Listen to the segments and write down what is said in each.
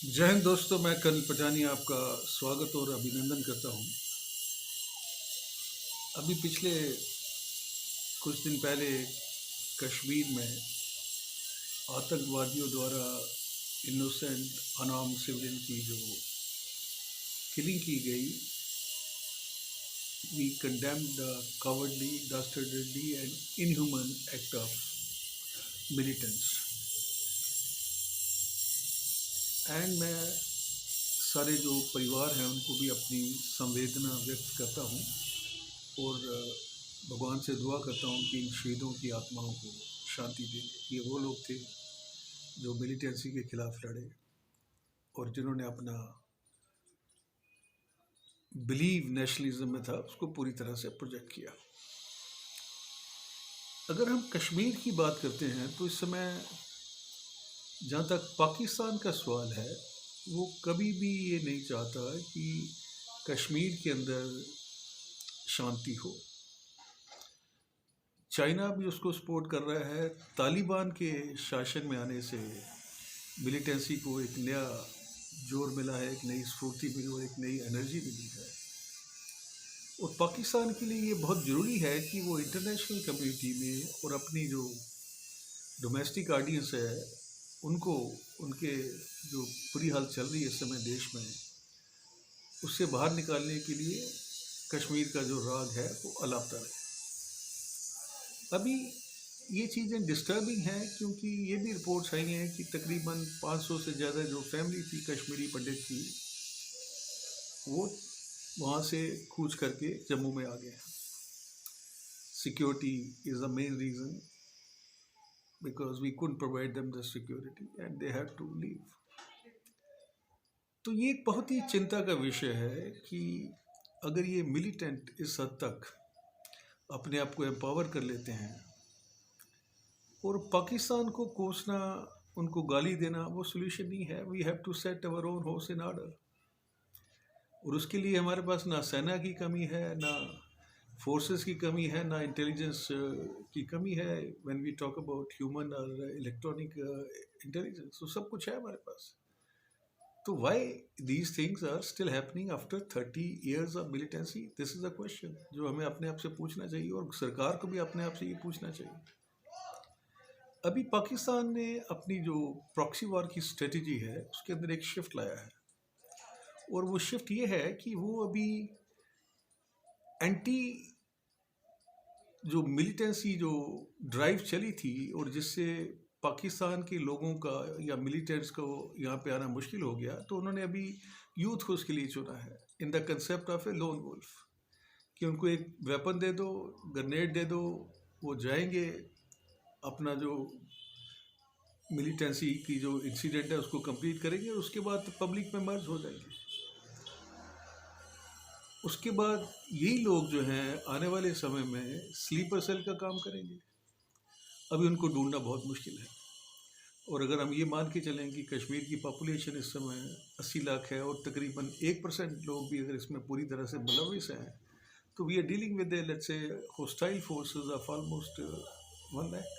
जय हिंद दोस्तों, मैं कर्नल पठानी आपका स्वागत और अभिनंदन करता हूं। अभी पिछले कुछ दिन पहले कश्मीर में आतंकवादियों द्वारा इनोसेंट अनआर्म्ड सिविलियन की जो किलिंग की गई, we condemn the cowardly, dastardly and inhuman act of militants. And मैं सारे जो परिवार हैं उनको भी अपनी संवेदना व्यक्त करता हूं और भगवान से दुआ करता हूं कि इन शहीदों की आत्माओं को शांति दे। ये वो लोग थे जो मिलिटेंसी के खिलाफ लड़े और जिन्होंने अपना बिलीव नेशनलिज्म में था उसको पूरी तरह से प्रोजेक्ट किया। अगर हम कश्मीर की बात करते हैं तो इस समय जहाँ तक पाकिस्तान का सवाल है, वो कभी भी ये नहीं चाहता कि कश्मीर के अंदर शांति हो। चाइना भी उसको सपोर्ट कर रहा है। तालिबान के शासन में आने से मिलिटेंसी को एक नया जोर मिला है, एक नई स्फूर्ति मिली और एक नई एनर्जी मिली है। और पाकिस्तान के लिए ये बहुत ज़रूरी है कि वो इंटरनेशनल कम्युनिटी में और अपनी जो डोमेस्टिक ऑडियंस है उनको, उनके जो बुरी हालत चल रही है इस समय देश में, उससे बाहर निकालने के लिए कश्मीर का जो राग है वो अलापता रहे। अभी ये चीज़ें डिस्टर्बिंग हैं क्योंकि ये भी रिपोर्ट्स आई हैं कि तकरीबन 500 से ज़्यादा जो फैमिली थी कश्मीरी पंडित की, वो वहाँ से कूच करके जम्मू में आ गए। Security is the main reason because we couldn't provide them the security and they have to leave. तो ये एक बहुत ही चिंता का विषय है कि अगर ये मिलिटेंट इस हद तक अपने आप को एम्पावर कर लेते हैं और पाकिस्तान को कोसना, उनको गाली देना वो सोल्यूशन नहीं है। We have to set our own house in order. और उसके लिए हमारे पास ना सेना की कमी है, ना फोर्सेस की कमी है, ना इंटेलिजेंस की कमी है। When we talk about human और इलेक्ट्रॉनिक इंटेलिजेंस, तो सब कुछ है हमारे पास। तो why these things are still happening after 30 years of militancy? This is a question जो हमें अपने आप से पूछना चाहिए और सरकार को भी अपने आप से ये पूछना चाहिए। अभी पाकिस्तान ने अपनी जो प्रॉक्सी वॉर की स्ट्रेटजी है उसके अंदर एक शिफ्ट लाया है और वो शिफ्ट ये है कि वो अभी एंटी जो मिलिटेंसी जो ड्राइव चली थी और जिससे पाकिस्तान के लोगों का या मिलिटेंट्स को यहाँ पे आना मुश्किल हो गया, तो उन्होंने अभी यूथ को उसके लिए चुना है in the concept of a lone wolf, कि उनको एक वेपन दे दो, ग्रेनेड दे दो, वो जाएंगे, अपना जो मिलिटेंसी की जो इंसिडेंट है उसको कंप्लीट करेंगे और उसके बाद पब्लिक में मर्ज हो जाएंगे। उसके बाद यही लोग जो हैं आने वाले समय में स्लीपर सेल का काम करेंगे। अभी उनको ढूंढना बहुत मुश्किल है। और अगर हम ये मान के चलें कि कश्मीर की पॉपुलेशन इस समय 80 लाख है और तकरीबन 1% लोग भी अगर इसमें पूरी तरह से मुलविस हैं, तो we are dealing with let's say hostile forces of almost 1 lakh.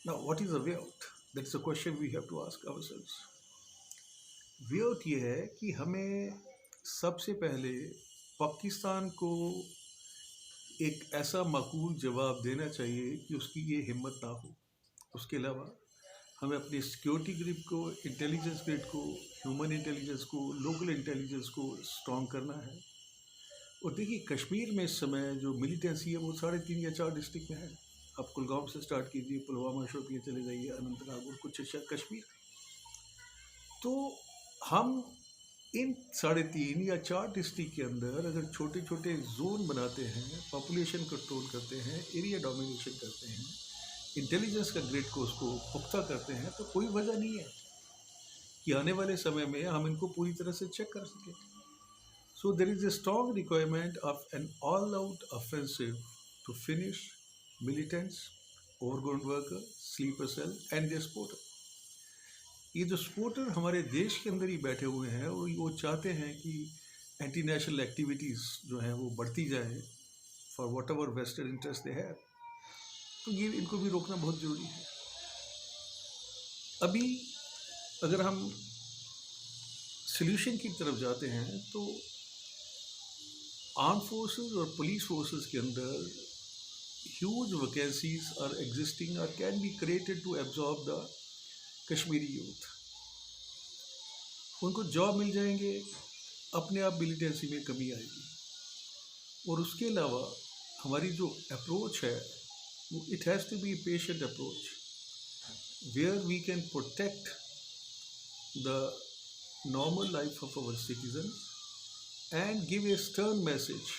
Now what is a way out? That's a question we have to ask ourselves. Way out ये है कि हमें सबसे पहले पाकिस्तान को एक ऐसा माकूल जवाब देना चाहिए कि उसकी ये हिम्मत ना हो। उसके अलावा हमें अपनी सिक्योरिटी ग्रिप को, इंटेलिजेंस ग्रिड को, ह्यूमन इंटेलिजेंस को, लोकल इंटेलिजेंस को स्ट्रॉन्ग करना है। और देखिए कश्मीर में इस समय जो मिलिटेंसी है वो 3.5 या 4 डिस्ट्रिक्ट में है। आप कुलगाम से स्टार्ट कीजिए, पुलवामा, शोपियाँ चले जाइए, अनंतनाग और कुछ कश्मीर। तो हम इन 3.5 या 4 डिस्ट्रिक्ट के अंदर अगर छोटे छोटे जोन बनाते हैं, पॉपुलेशन कंट्रोल करते हैं, एरिया डोमिनेशन करते हैं, इंटेलिजेंस का ग्रिड को उसको पुख्ता करते हैं, तो कोई वजह नहीं है कि आने वाले समय में हम इनको पूरी तरह से चेक कर सकें। So there is a strong requirement of an all out offensive to finish militants, overground worker, sleeper cell and their supporter. ये जो सपोर्टर हमारे देश के अंदर ही बैठे हुए हैं और वो चाहते हैं कि एंटी नेशनल एक्टिविटीज़ जो हैं वो बढ़ती जाए for what ever western interest they have, तो ये इनको भी रोकना बहुत ज़रूरी है। अभी अगर हम सॉल्यूशन की तरफ जाते हैं तो आर्म फोर्सेस और पुलिस फोर्सेस के अंदर ह्यूज वैकेंसीज आर एग्जिस्टिंग और can be created to absorb the Kashmiri youth. उनको जॉब मिल जाएंगे, अपने आप मिलिटेंसी में कमी आएगी। और उसके अलावा हमारी जो अप्रोच है वो it has to be patient approach where we can protect the normal life of our citizens and give a stern message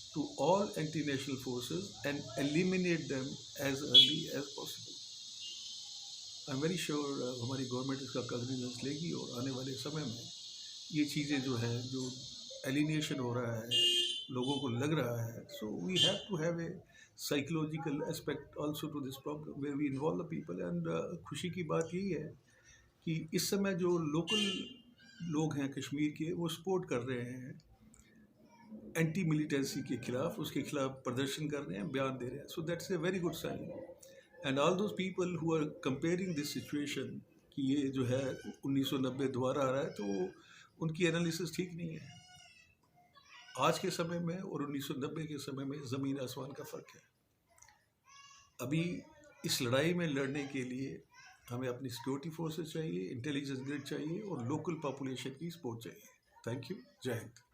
to all anti-national forces and eliminate them as early as possible. I am very sure हमारी government इसका cognizance लेगी और आने वाले समय में ये चीज़ें जो है, जो एलिनेशन हो रहा है, लोगों को लग रहा है, so we have to have a psychological aspect also to this problem where we involve the people. And खुशी की बात यही है कि इस समय जो लोकल लोग हैं कश्मीर के, वो सपोर्ट कर रहे हैं एंटी मिलिटेंसी के खिलाफ, उसके खिलाफ प्रदर्शन कर रहे हैं, बयान दे रहे हैं। So that's a very good sign. And all those people who are comparing this situation कि ये जो है 1990 दोबारा आ रहा है, तो उनकी एनालिसिस ठीक नहीं है। आज के समय में और 1990 के समय में ज़मीन आसमान का फ़र्क है। अभी इस लड़ाई में लड़ने के लिए हमें अपनी सिक्योरिटी फोर्सेस चाहिए, इंटेलिजेंस ग्रिड चाहिए और लोकल पॉपुलेशन की सपोर्ट चाहिए। Thank you. जय हिंद।